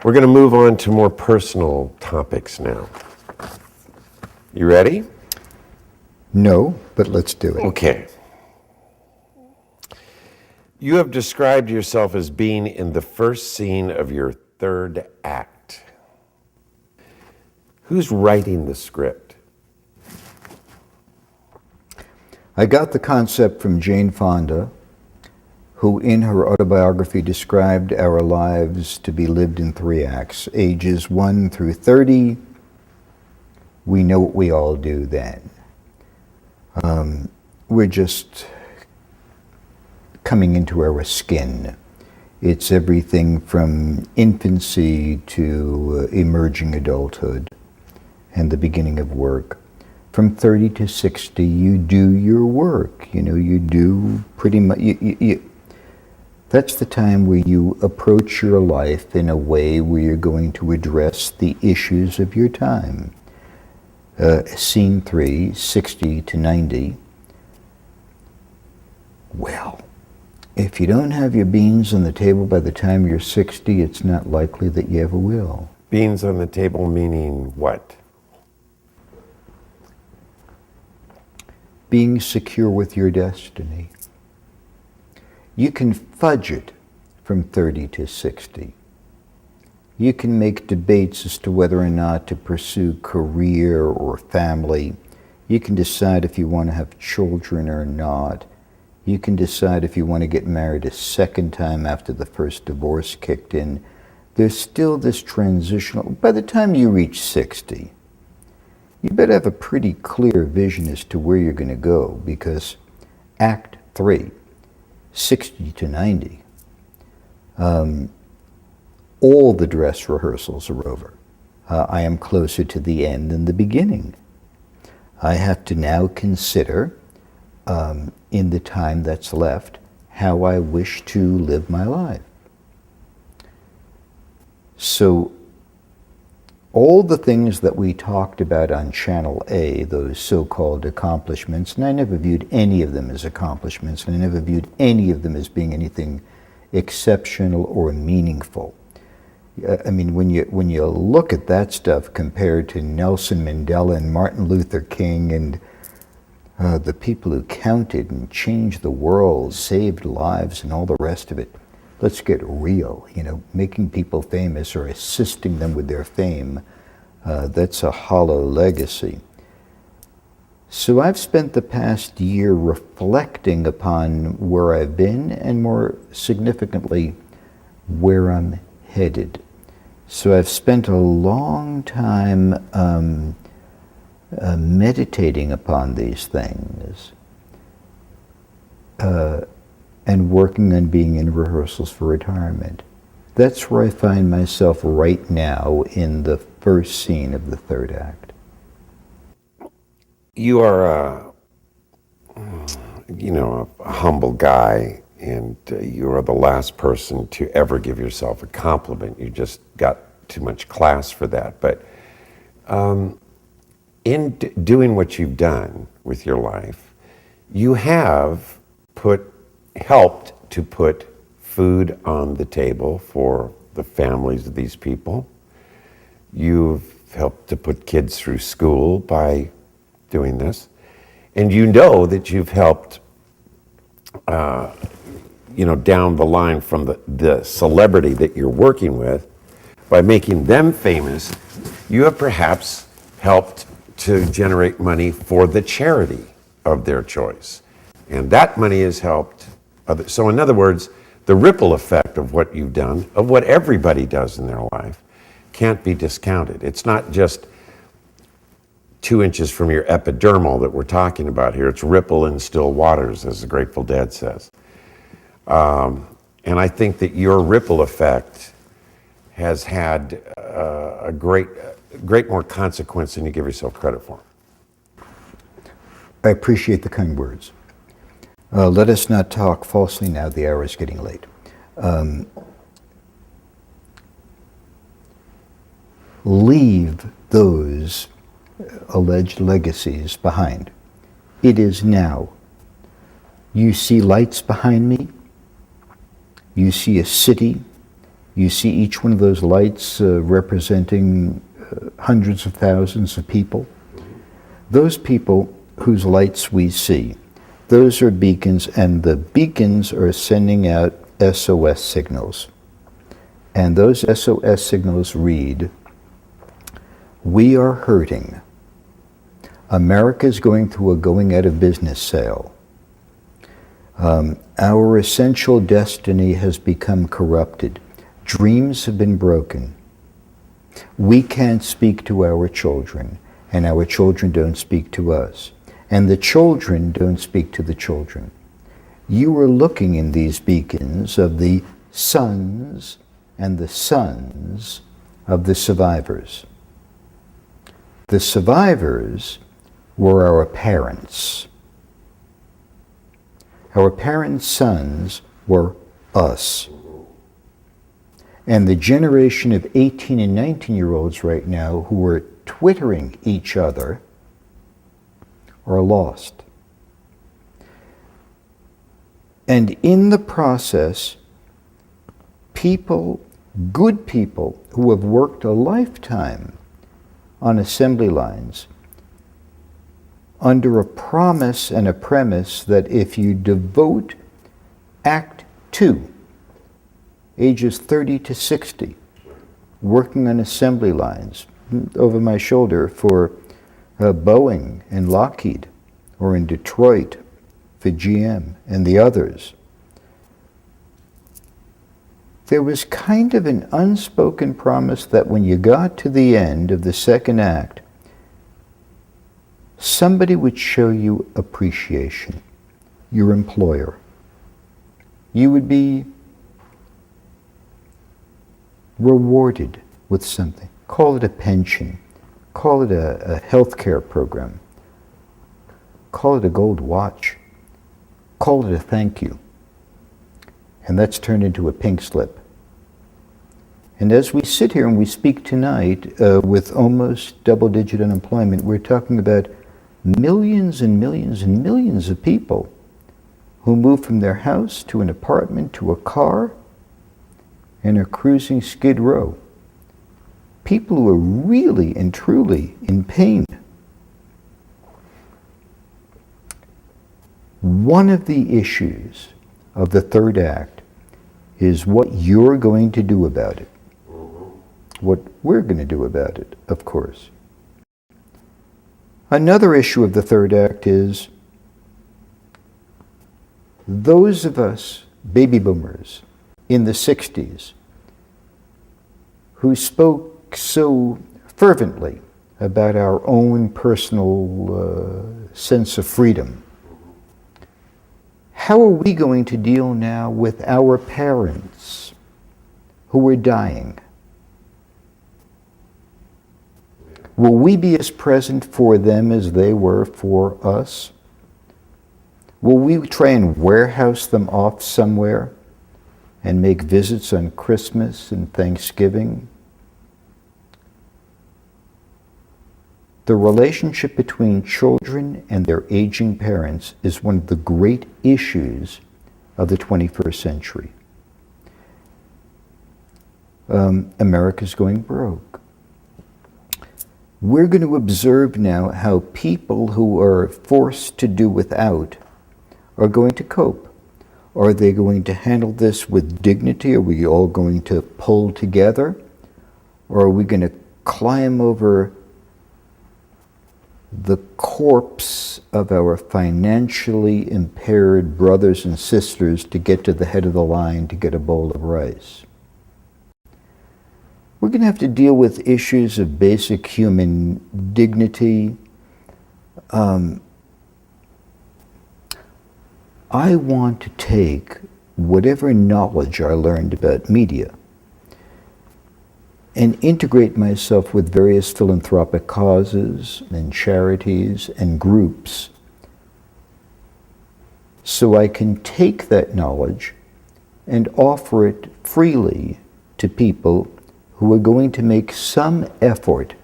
We're going to move on to more personal topics now. You ready? No, but let's do it. Okay. You have described yourself as being in the first scene of your third act. Who's writing the script? I got the concept from Jane Fonda, who in her autobiography described our lives to be lived in 3 acts. Ages 1 through 30, we know what we all do then. We're just coming into our skin. It's everything from infancy to emerging adulthood and the beginning of work. From 30 to 60, you do your work. You do pretty much, that's the time where you approach your life in a way where you're going to address the issues of your time. Scene 3, 60 to 90. Well, if you don't have your beans on the table by the time you're 60, it's not likely that you ever will. Beans on the table meaning what? Being secure with your destiny. You can fudge it from 30 to 60. You can make debates as to whether or not to pursue career or family. You can decide if you want to have children or not. You can decide if you want to get married a second time after the first divorce kicked in. There's still this transitional, by the time you reach 60, you better have a pretty clear vision as to where you're going to go, because Act 3, 60 to 90, all the dress rehearsals are over. I am closer to the end than the beginning. I have to now consider, in the time that's left, how I wish to live my life. So all the things that we talked about on Channel A, those so-called accomplishments, and I never viewed any of them as accomplishments, and I never viewed any of them as being anything exceptional or meaningful. I mean, when you look at that stuff compared to Nelson Mandela and Martin Luther King and the people who counted and changed the world, saved lives, and all the rest of it, let's get real. Making people famous or assisting them with their fame, that's a hollow legacy. So I've spent the past year reflecting upon where I've been, and more significantly, where I'm headed. So I've spent a long time meditating upon these things and working on being in rehearsals for retirement. That's where I find myself right now in the first scene of the third act. You are a humble guy, and you are the last person to ever give yourself a compliment. You just got too much class for that. But in doing what you've done with your life, you have helped to put food on the table for the families of these people. You've helped to put kids through school by doing this. And you know that you've helped, down the line from the celebrity that you're working with, by making them famous, you have perhaps helped to generate money for the charity of their choice. And that money has helped others. So in other words, the ripple effect of what you've done, of what everybody does in their life, can't be discounted. It's not just 2 inches from your epidermal that we're talking about here. It's ripple in still waters, as the Grateful Dead says. And I think that your ripple effect has had a great more consequence than you give yourself credit for. I appreciate the kind words. Let us not talk falsely now, the hour is getting late. Leave those alleged legacies behind. It is now. You see lights behind me. You see a city. You see each one of those lights representing hundreds of thousands of people. Those people whose lights we see, those are beacons, and the beacons are sending out SOS signals. And those SOS signals read, "We are hurting. America is going through a going out of business sale. Our essential destiny has become corrupted. Dreams have been broken. We can't speak to our children, and our children don't speak to us, and the children don't speak to the children." You are looking in these beacons of the sons and the sons of the survivors. The survivors were our parents. Our parents' sons were us. And the generation of 18 and 19-year-olds right now who are twittering each other are lost. And in the process, people, good people who have worked a lifetime on assembly lines under a promise and a premise that if you devote Act 2, ages 30 to 60, working on assembly lines over my shoulder for Boeing and Lockheed, or in Detroit for GM and the others, there was kind of an unspoken promise that when you got to the end of the second act, somebody would show you appreciation, your employer. You would be rewarded with something. Call it a pension. Call it a health care program. Call it a gold watch. Call it a thank you. And that's turned into a pink slip. And as we sit here and we speak tonight with almost double-digit unemployment, we're talking about millions and millions and millions of people who move from their house to an apartment to a car and are cruising Skid Row. People who are really and truly in pain. One of the issues of the third act is what you're going to do about it. What we're going to do about it, of course. Another issue of the third act is those of us, baby boomers, in the 60s, who spoke so fervently about our own personal sense of freedom, how are we going to deal now with our parents who are dying? Will we be as present for them as they were for us? Will we try and warehouse them off somewhere and make visits on Christmas and Thanksgiving? The relationship between children and their aging parents is one of the great issues of the 21st century. America's going broke. We're going to observe now how people who are forced to do without are going to cope. Are they going to handle this with dignity? Are we all going to pull together? Or are we going to climb over the corpse of our financially impaired brothers and sisters to get to the head of the line to get a bowl of rice? We're going to have to deal with issues of basic human dignity. I want to take whatever knowledge I learned about media and integrate myself with various philanthropic causes and charities and groups so I can take that knowledge and offer it freely to people who are going to make some effort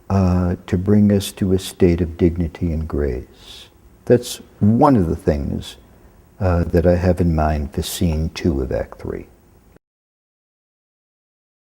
to bring us to a state of dignity and grace. That's one of the things that I have in mind for Scene 2 of Act 3.